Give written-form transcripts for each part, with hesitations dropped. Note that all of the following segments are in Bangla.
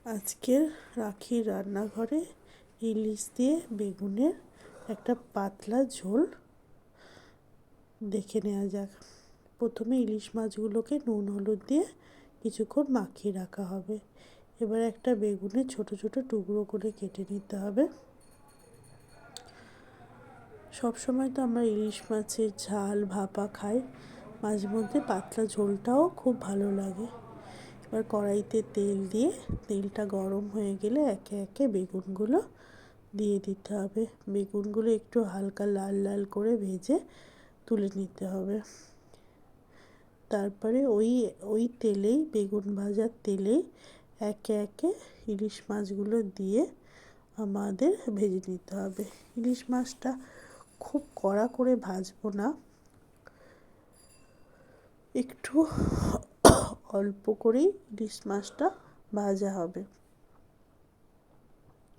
আজকের রাখির রান্নাঘরে ইলিশ দিয়ে বেগুনের একটা পাতলা ঝোল দেখে নেওয়া যাক। প্রথমে ইলিশ মাছগুলোকে নুন হলুদ দিয়ে কিছুক্ষণ মাখিয়ে রাখা হবে। এবার একটা বেগুনের ছোট ছোট টুকরো করে কেটে নিতে হবে। সবসময় তো আমরা ইলিশ মাছের ঝাল ভাপা খাই, মাঝে মধ্যে পাতলা ঝোলটাও খুব ভালো লাগে। এবার কড়াইতে তেল দিয়ে তেলটা গরম হয়ে গেলে একে একে বেগুনগুলো দিয়ে দিতে হবে। বেগুনগুলো একটু হালকা লাল লাল করে ভেজে তুলে নিতে হবে। তারপরে ওই তেলেই, বেগুন ভাজার তেলেই একে একে ইলিশ মাছগুলো দিয়ে আমাদের ভেজে নিতে হবে। ইলিশ মাছটা খুব কড়া করে ভাজবো না, একটু অল্প করেই ইলিশ মাছটা ভাজা হবে।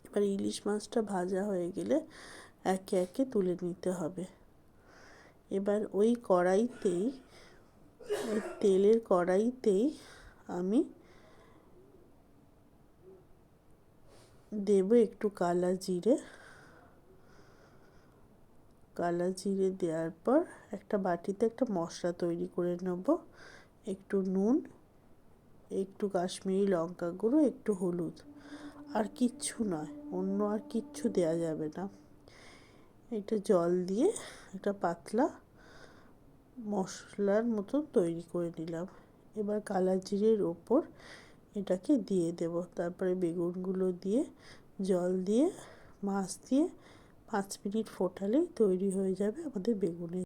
এবার ইলিশ মাছটা ভাজা হয়ে গেলে একে একে তুলে নিতে হবে। এবার ওই কড়াইতেই, ওই তেলের কড়াইতেই আমি দেব একটু কালো জিরে। কালো জিরে দেওয়ার পর একটা বাটিতে একটা মশলা তৈরি করে নেব। একটু নুন, একটু কাশ্মীরি লঙ্কা গুঁড়ো, একটু হলুদ, আর কিচ্ছু নয়, অন্য আর কিচ্ছু দেওয়া যাবে না। এটা জল দিয়ে একটা পাতলা মশলার মতো তৈরি করে নিলাম। এবার কালো জিরের ওপর এটাকে দিয়ে দেব। তারপরে বেগুনগুলো দিয়ে জল দিয়ে মাছ দিয়ে 5 মিনিট ফোটালেই তৈরি হয়ে যাবে আমাদের বেগুনের